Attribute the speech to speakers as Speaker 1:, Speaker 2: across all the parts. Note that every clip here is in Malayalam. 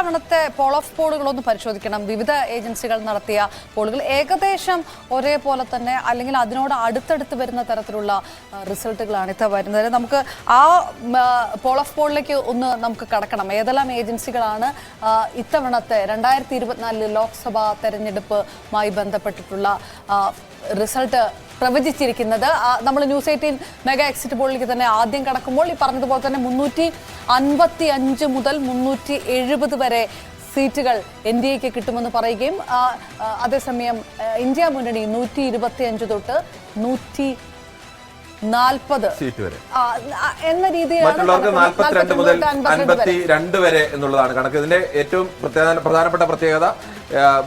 Speaker 1: ഇത്തവണത്തെ പോൾ ഓഫ് പോളുകളൊന്ന് പരിശോധിക്കണം. വിവിധ ഏജൻസികൾ നടത്തിയ പോളുകൾ ഏകദേശം ഒരേപോലെ തന്നെ അല്ലെങ്കിൽ അതിനോട് അടുത്തടുത്ത് വരുന്ന തരത്തിലുള്ള റിസൾട്ടുകളാണ് ഇത് വരുന്നത്. നമുക്ക് ആ പോൾ ഓഫ് പോളിലേക്ക് ഒന്ന് നമുക്ക് കടക്കണം. ഏതെല്ലാം ഏജൻസികളാണ് ഇത്തവണത്തെ 2024 ലോക്സഭാ തെരഞ്ഞെടുപ്പുമായി ബന്ധപ്പെട്ടിട്ടുള്ള റിസൾട്ട് പ്രവചിച്ചിരിക്കുന്നത്? നമ്മൾ ന്യൂസ് 18 മെഗാ എക്സിറ്റ് പോളിലേക്ക് തന്നെ ആദ്യം കടക്കുമ്പോൾ ഈ പറഞ്ഞതുപോലെ തന്നെ 355 മുതൽ 370 വരെ സീറ്റുകൾ NDAക്ക് കിട്ടുമെന്ന് പറയുകയും അതേസമയം ഇന്ത്യ മുന്നണി 125 തൊട്ട് 140
Speaker 2: സീറ്റ് വരെ
Speaker 1: എന്ന രീതിയിലാണ്
Speaker 2: 42 മുതൽ 52 വരെ എന്നുള്ളതാണ് കണക്ക്. ഇതിന്റെ ഏറ്റവും പ്രധാനപ്പെട്ട പ്രത്യേകത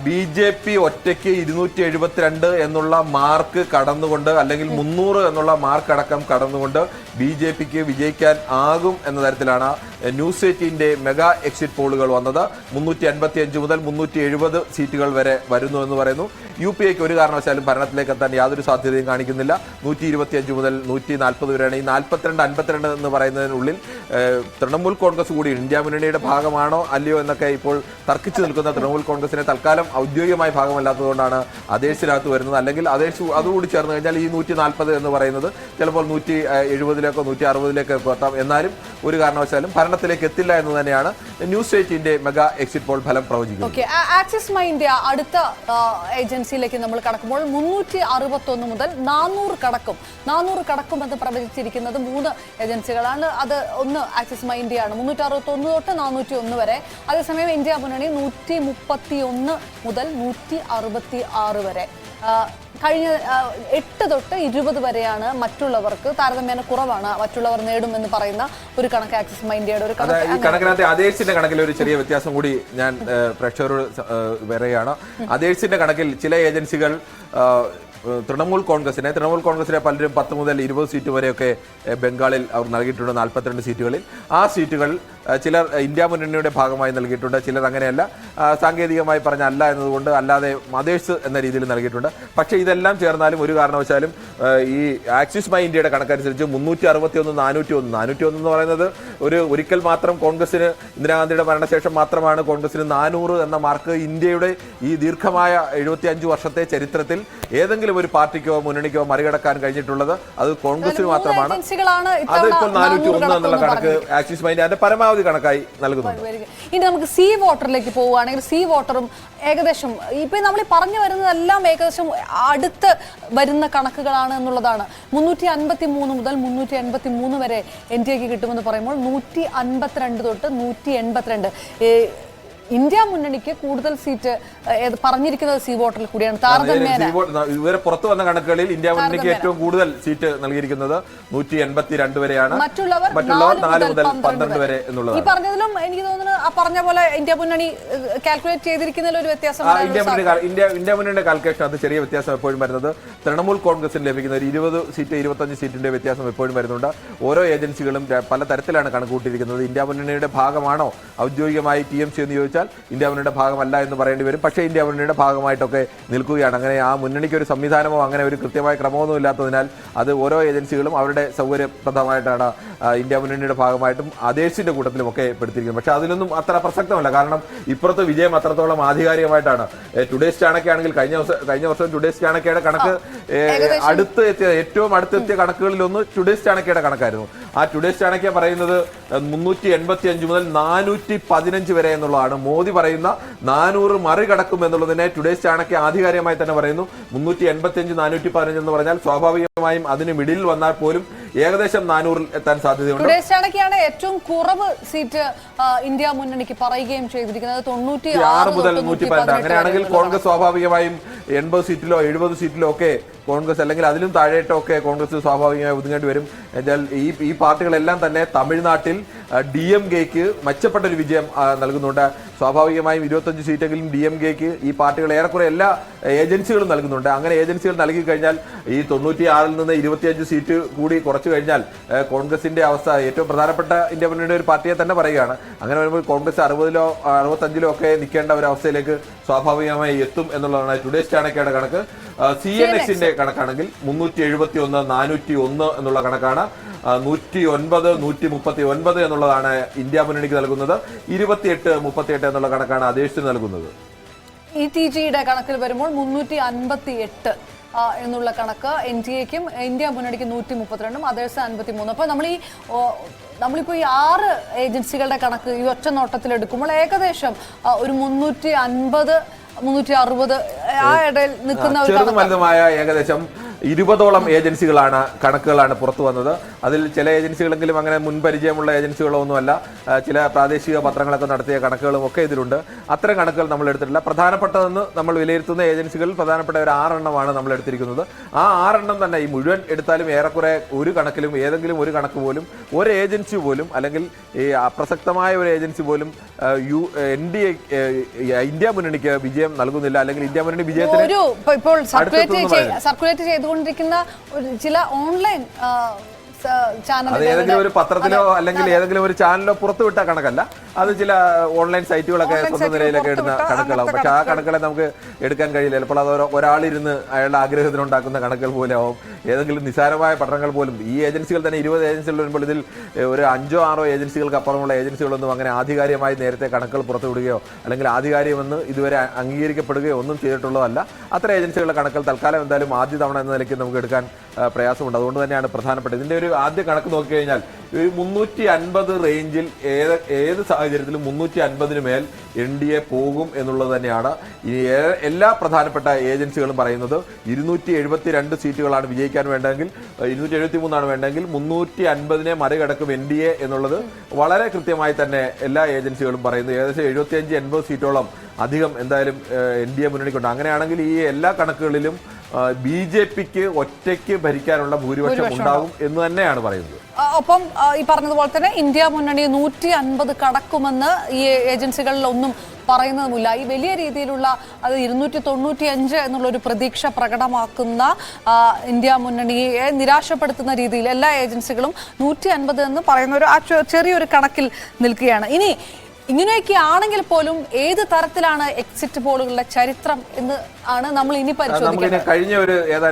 Speaker 2: BJP ഒറ്റയ്ക്ക് 272 എന്നുള്ള മാർക്ക് കടന്നുകൊണ്ട് അല്ലെങ്കിൽ 300 എന്നുള്ള മാർക്ക് അടക്കം കടന്നുകൊണ്ട് BJPക്ക് വിജയിക്കാൻ ആകും എന്ന തരത്തിലാണ് ന്യൂസ് 18ന്റെ മെഗാ എക്സിറ്റ് പോളുകൾ വന്നത്. 355 മുതൽ 370 സീറ്റുകൾ വരെ വരുന്നു എന്ന് പറയുന്നു. UPAക്ക് ഒരു കാരണവശാലും ഭരണത്തിലേക്ക് എത്താൻ യാതൊരു സാധ്യതയും കാണിക്കുന്നില്ല. 125 മുതൽ 140 വരെയാണ്. ഈ 42-52 എന്ന് പറയുന്നതിനുള്ളിൽ തൃണമൂൽ കോൺഗ്രസ് കൂടി ഇന്ത്യ മുന്നണിയുടെ ഭാഗമാണോ അല്ലയോ എന്നൊക്കെ ഇപ്പോൾ തർക്കിച്ചു നിൽക്കുന്ന തൃണമൂൽ കോൺഗ്രസിനെ തൽക്കാലം ഔദ്യോഗികമായ ഭാഗമല്ലാത്തതുകൊണ്ടാണ് അതേഴ്സിനകത്ത് വരുന്നത്. അല്ലെങ്കിൽ അതേഴ്സ് അതുകൂടി ചേർന്ന് കഴിഞ്ഞാൽ ഈ 140 എന്ന് പറയുന്നത് ചിലപ്പോൾ 170-ലേക്കോ 160-ലേക്കോ എത്താം. എന്നാലും ഒരു കാരണവശാലും ഭരണത്തിലേക്ക് എത്തില്ല എന്ന് തന്നെയാണ് ന്യൂസ് 18ന്റെ മെഗാ എക്സിറ്റ് പോൾ ഫലം പ്രവചിക്കുന്നത്.
Speaker 1: ആക്സിസ് മൈ ഇന്ത്യ അടുത്ത ഏജൻസിയിലേക്ക് നമ്മൾ കടക്കുമ്പോൾ 361 മുതൽ 400 കടക്കുമെന്ന് പ്രവചിച്ചിരിക്കുന്നത് 3 ഏജൻസികളാണ്. അത് ഒന്ന് ആക്സിസ് മൈ ഇന്ത്യ ആണ്, 361 തൊട്ട് 401 വരെ. അതേസമയം ഇന്ത്യ മുന്നണി 131 മുതൽ 166 വരെ. കഴിഞ്ഞ 8 തൊട്ട് 20 വരെയാണ് മറ്റുള്ളവർക്ക് താരതമ്യേന കുറവാണ്. മറ്റുള്ളവർ നേടുമെന്ന് പറയുന്ന ഒരു കണക്ക് ആക്സിസ് മൈ ഇന്ത്യയുടെ ഒരു കണക്ക്.
Speaker 2: ഈ കണക്കിനകത്ത് അതേഴ്സിന്റെ കണക്കിൽ ഒരു ചെറിയ വ്യത്യാസം കൂടി ഞാൻ പ്രേക്ഷകരോട് പറയുകയാണ്. അതേഴ്സിന്റെ കണക്കിൽ ചില ഏജൻസികൾ തൃണമൂൽ കോൺഗ്രസിനെ പലരും 10 മുതൽ 20 സീറ്റ് വരെയൊക്കെ ബംഗാളിൽ അവർ നൽകിയിട്ടുണ്ട്. 42 സീറ്റുകളിൽ ആ സീറ്റുകൾ ചിലർ ഇന്ത്യ മുന്നണിയുടെ ഭാഗമായി നൽകിയിട്ടുണ്ട്, ചിലർ അങ്ങനെയല്ല, സാങ്കേതികമായി പറഞ്ഞല്ല എന്നതുകൊണ്ട് അല്ലാതെ മദേഴ്സ് എന്ന രീതിയിൽ നൽകിയിട്ടുണ്ട്. പക്ഷേ ഇതെല്ലാം ചേർന്നാലും ഒരു കാരണവശാലും ഈ ആക്സിസ് മൈ ഇന്ത്യയുടെ കണക്കനുസരിച്ച് 361, 401 എന്ന് പറയുന്നത് ഒരിക്കൽ മാത്രം കോൺഗ്രസിന് ഇന്ദിരാഗാന്ധിയുടെ മരണശേഷം മാത്രമാണ് കോൺഗ്രസിന് 400 എന്ന മാർക്ക് ഇന്ത്യയുടെ ഈ ദീർഘമായ 75 വർഷത്തെ ചരിത്രത്തിൽ ഏതെങ്കിലും ഒരു പാർട്ടിക്കോ മുന്നണിക്കോ മറികടക്കാൻ കഴിഞ്ഞിട്ടുള്ളത്. അത് കോൺഗ്രസിന് മാത്രമാണ്. അത് ഇപ്പോൾ 401 എന്നുള്ള കണക്ക് ആക്സിസ് മൈ ഇന്ത്യ പരമാവധി കണക്കായി നൽകുന്നുണ്ട്.
Speaker 1: ഇനി നമുക്ക് സി വോട്ടറിലേക്ക് പോവുകയാണെങ്കിൽ സി വോട്ടറും ഏകദേശം ഇപ്പൊ നമ്മൾ പറഞ്ഞു വരുന്നതെല്ലാം ഏകദേശം അടുത്ത് വരുന്ന കണക്കുകളാണ് എന്നുള്ളതാണ്. 353 മുതൽ 383 വരെ NDAക്ക് കിട്ടുമെന്ന് പറയുമ്പോൾ 152 തൊട്ട് 182 ഇന്ത്യ മുന്നണിക്ക് കൂടുതൽ സീറ്റ് പറഞ്ഞിരിക്കുന്നത് സി വോട്ടറിൽ കൂടിയാണ്. താരതമ്യേന
Speaker 2: ഇവരെ പുറത്തു വന്ന കണക്കുകളിൽ ഇന്ത്യ മുന്നണിക്ക് ഏറ്റവും കൂടുതൽ സീറ്റ് നൽകിയിരിക്കുന്നത് 182 വരെയാണ്.
Speaker 1: മറ്റുള്ളവർ
Speaker 2: 4 മുതൽ 12 വരെ എന്നുള്ളത്.
Speaker 1: ഈ പറഞ്ഞതിലും എനിക്ക് തോന്നുന്നു ആ പറഞ്ഞ പോലെ ഇന്ത്യ മുന്നണി കാൽക്കുലേറ്റ് ചെയ്തിരിക്കുന്നതിൽ ഒരു വ്യത്യാസം.
Speaker 2: ഇന്ത്യ മുന്നണിയുടെ കാൽക്കുലേഷൻ അത് ചെറിയ വ്യത്യാസം എപ്പോഴും വരുന്നത് തൃണമൂൽ കോൺഗ്രസിന് ലഭിക്കുന്ന ഒരു 20 സീറ്റ് 25 സീറ്റിന്റെ വ്യത്യാസം എപ്പോഴും വരുന്നുണ്ട്. ഓരോ ഏജൻസികളും പല തരത്തിലാണ് കണക്കുകൂട്ടിയിരിക്കുന്നത്. ഇന്ത്യ മുന്നണിയുടെ ഭാഗമാണോ ഔദ്യോഗികമായി TMC എന്ന് ചോദിച്ചാൽ ഇന്ത്യ മുന്നണിയുടെ ഭാഗമല്ല എന്ന് പറയേണ്ടി വരും. പക്ഷേ ഇന്ത്യ മുന്നണിയുടെ ഭാഗമായിട്ടൊക്കെ നിൽക്കുകയാണ്. അങ്ങനെ ആ മുന്നണിക്ക് ഒരു സംവിധാനമോ അങ്ങനെ ഒരു കൃത്യമായ ക്രമമൊന്നും ഇല്ലാത്തതിനാൽ അത് ഓരോ ഏജൻസികളും അവരുടെ സൗകര്യപ്രദമായിട്ടാണ് ഇന്ത്യ മുന്നണിയുടെ ഭാഗമായിട്ടും അതേഴ്സിന്റെ കൂട്ടത്തിലും ഒക്കെ പെടുത്തിയിരിക്കുന്നത്. പക്ഷേ അതിലൊന്നും അത്ര പ്രസക്തമല്ല. കാരണം ഇപ്പുറത്ത് വിജയം അത്രത്തോളം ആധികാരികമായിട്ടാണ്. ടുഡേസ് ചാണക്യാണെങ്കിൽ കഴിഞ്ഞ വർഷം ടുഡേസ് ചാണക്യയുടെ കണക്ക് ഏറ്റവും അടുത്തെത്തിയ കണക്കുകളിലൊന്ന് ടുഡേസ് ചാണക്യയുടെ കണക്കായിരുന്നു. ആ ടുഡേസ് ചാണക്യ പറയുന്നത് 385 മുതൽ 415 വരെ എന്നുള്ളതാണ്. മോദി പറയുന്ന 400 മറികടക്കും എന്നുള്ളതിനെ ടുഡേസ് ചാണക്യ ആധികാരികമായി തന്നെ പറയുന്നു. 385, 415 എന്ന് പറഞ്ഞാൽ സ്വാഭാവികമായും അതിന് മിഡിൽ വന്നാൽ പോലും ഏകദേശം 400 എത്താൻ സാധ്യതയുണ്ട്.
Speaker 1: ടുഡേസ് ചാണക്യാണ് ഏറ്റവും കുറവ് സീറ്റ് ഇന്ത്യ മുന്നണിക്ക് പറയുകയും ചെയ്തിരിക്കുന്നത് 96
Speaker 2: മുതൽ 118. അങ്ങനെയാണെങ്കിൽ കോൺഗ്രസ് സ്വാഭാവികമായും 80 സീറ്റിലോ 70 സീറ്റിലോ ഒക്കെ കോൺഗ്രസ് അല്ലെങ്കിൽ അതിലും താഴേട്ടോ ഒക്കെ കോൺഗ്രസ് സ്വാഭാവികമായി ഒതുങ്ങേണ്ടി വരും. എന്നാൽ ഈ പാർട്ടികളെല്ലാം തന്നെ തമിഴ്നാട്ടിൽ DMKക്ക് മെച്ചപ്പെട്ട ഒരു വിജയം നൽകുന്നുണ്ട്. സ്വാഭാവികമായും 25 സീറ്റെങ്കിലും DMKക്ക് ഈ പാർട്ടികൾ ഏറെക്കുറെ എല്ലാ ഏജൻസികളും നൽകുന്നുണ്ട്. അങ്ങനെ ഏജൻസികൾ നൽകി കഴിഞ്ഞാൽ ഈ 96-ൽ നിന്ന് 25 സീറ്റ് കൂടി കുറച്ചു കഴിഞ്ഞാൽ കോൺഗ്രസിന്റെ അവസ്ഥ ഏറ്റവും പ്രധാനപ്പെട്ട ഇന്ത്യ മുന്നണിയുടെ ഒരു പാർട്ടിയെ തന്നെ പറയുകയാണ്. അങ്ങനെ വരുമ്പോൾ കോൺഗ്രസ് 60-ലോ 65-ലോ ഒക്കെ നിൽക്കേണ്ട ഒരു അവസ്ഥയിലേക്ക് സ്വാഭാവികമായി എത്തും എന്നുള്ളതാണ് ടുഡേസ് ചാണക്യയുടെ കണക്ക്. CNXന്റെ കണക്കാണെങ്കിൽ 371, 401 എന്നുള്ള കണക്കാണ്. 109, 139 എന്നുള്ളതാണ് ഇന്ത്യ മുന്നണിക്ക് നൽകുന്നത്. 28, 38 എന്നുള്ള കണക്കാണ് അദേശത്തിന് നൽകുന്നത്.
Speaker 1: ETGയുടെ കണക്കിൽ വരുമ്പോൾ 358 എന്നുള്ള കണക്ക് NDAക്കും ഇന്ത്യ മുന്നണിക്ക് 132, അതേഴ്സ് 53. അപ്പോൾ നമ്മളിപ്പോൾ ഈ 6 ഏജൻസികളുടെ കണക്ക് ഈ ഒറ്റ നോട്ടത്തിൽ എടുക്കുമ്പോൾ ഏകദേശം ഒരു 350, 360 ആ ഇടയിൽ നിൽക്കുന്ന
Speaker 2: ചെറുതും വലുതുമായ ഏകദേശം 20ഓളം കണക്കുകളാണ് പുറത്തു വന്നത്. അതിൽ ചില ഏജൻസികളെങ്കിലും അങ്ങനെ മുൻപരിചയമുള്ള ഏജൻസികളൊന്നുമല്ല. ചില പ്രാദേശിക പത്രങ്ങളൊക്കെ നടത്തിയ കണക്കുകളും ഒക്കെ ഇതിലുണ്ട്. അത്തരം കണക്കുകൾ നമ്മൾ എടുത്തിട്ടില്ല. പ്രധാനപ്പെട്ടതെന്ന് നമ്മൾ വിലയിരുത്തുന്ന ഏജൻസികളിൽ പ്രധാനപ്പെട്ട ഒരു 6 എണ്ണമാണ് നമ്മൾ എടുത്തിരിക്കുന്നത്. ആ 6 എണ്ണം തന്നെ ഈ മുഴുവൻ എടുത്താലും ഏറെക്കുറെ ഒരു കണക്കിലും ഏതെങ്കിലും ഒരു കണക്ക് പോലും ഒരു ഏജൻസി പോലും അല്ലെങ്കിൽ ഈ അപ്രസക്തമായ ഒരു ഏജൻസി പോലും ഇന്ത്യ മുന്നണിക്ക് വിജയം നൽകുന്നില്ല. അല്ലെങ്കിൽ ഇന്ത്യ മുന്നണി വിജയത്തിന്
Speaker 1: ഇപ്പോൾ സർക്കുലേറ്റ് ചെയ്തുകൊണ്ടിരിക്കുന്ന ചില ഓൺലൈൻ
Speaker 2: അത് ഏതെങ്കിലും ഒരു പത്രത്തിലോ അല്ലെങ്കിൽ ഏതെങ്കിലും ഒരു ചാനലിലോ പുറത്തുവിട്ട കണക്കല്ല. അത് ചില ഓൺലൈൻ സൈറ്റുകളൊക്കെ സ്വന്തം നിലയിലൊക്കെ ഇടുന്ന കണക്കുകളാവും. പക്ഷെ ആ കണക്കുകളെ നമുക്ക് എടുക്കാൻ കഴിയില്ല. ചിലപ്പോൾ അത് ഒരാളിരുന്ന് അയാളുടെ ആഗ്രഹത്തിനുണ്ടാക്കുന്ന കണക്കുകൾ പോലെ ആവും. ഏതെങ്കിലും നിസ്സാരമായ പഠനങ്ങൾ പോലും ഈ ഏജൻസികൾ തന്നെ 20 ഏജൻസികൾ വരുമ്പോൾ ഇതിൽ ഒരു 5ഓ 6ഓ ഏജൻസികൾക്ക് അപ്പുറമുള്ള ഏജൻസികളൊന്നും അങ്ങനെ ആധികാരികമായി നേരത്തെ കണക്കുകൾ പുറത്തുവിടുകയോ അല്ലെങ്കിൽ ആധികാരികമെന്ന് ഇതുവരെ അംഗീകരിക്കപ്പെടുകയോ ഒന്നും ചെയ്തിട്ടുള്ളതല്ല. അത്തരം ഏജൻസികളുടെ കണക്കുകൾ തൽക്കാലം എന്തായാലും ആദ്യ തവണ എന്ന നിലയ്ക്ക് നമുക്ക് എടുക്കാൻ പ്രയാസമുണ്ട്. അതുകൊണ്ട് തന്നെയാണ് പ്രധാനപ്പെട്ടത്. ഇതിന്റെ ഒരു ആദ്യ കണക്ക് നോക്കിക്കഴിഞ്ഞാൽ 350 റേഞ്ചിൽ ഏത് സാഹചര്യത്തിലും 350 മേൽ NDA പോകും എന്നുള്ളത് തന്നെയാണ് ഈ എല്ലാ പ്രധാനപ്പെട്ട ഏജൻസികളും പറയുന്നത്. 272 സീറ്റുകളാണ് വിജയിക്കാൻ വേണ്ടെങ്കിൽ, 273 വേണ്ടെങ്കിൽ 350 മറികടക്കും NDA എന്നുള്ളത് വളരെ കൃത്യമായി തന്നെ എല്ലാ ഏജൻസികളും പറയുന്നു. ഏകദേശം 75-80 സീറ്റോളം അധികം എന്തായാലും NDA മുന്നണിക്കുണ്ട്. അങ്ങനെയാണെങ്കിൽ ഈ എല്ലാ കണക്കുകളിലും BJPക്ക് ഒറ്റയ്ക്ക് ഭരിക്കാനുള്ള ഭൂരിപക്ഷം ഉണ്ടാകും എന്ന് തന്നെയാണ് പറയുന്നത്.
Speaker 1: ഒപ്പം ഈ പറഞ്ഞതുപോലെ തന്നെ ഇന്ത്യ മുന്നണി 150 കടക്കുമെന്ന് ഈ ഏജൻസികളിലൊന്നും പറയുന്നതുമില്ല. ഈ വലിയ രീതിയിലുള്ള അത് 295 എന്നുള്ളൊരു പ്രതീക്ഷ പ്രകടമാക്കുന്ന ഇന്ത്യ മുന്നണിയെ നിരാശപ്പെടുത്തുന്ന രീതിയിൽ എല്ലാ ഏജൻസികളും 150 എന്ന് പറയുന്ന ഒരു ചെറിയൊരു കണക്കിൽ നിൽക്കുകയാണ്. ഇങ്ങനെയൊക്കെ ആണെങ്കിൽ പോലും ഏത് തരത്തിലാണ് എക്സിറ്റ് പോളുകളുടെ ചരിത്രം എന്ന് ആണ് നമ്മൾ ഇനി പരിശോധിക്കുന്നത്.
Speaker 2: കഴിഞ്ഞ ഒരു ഏതാനും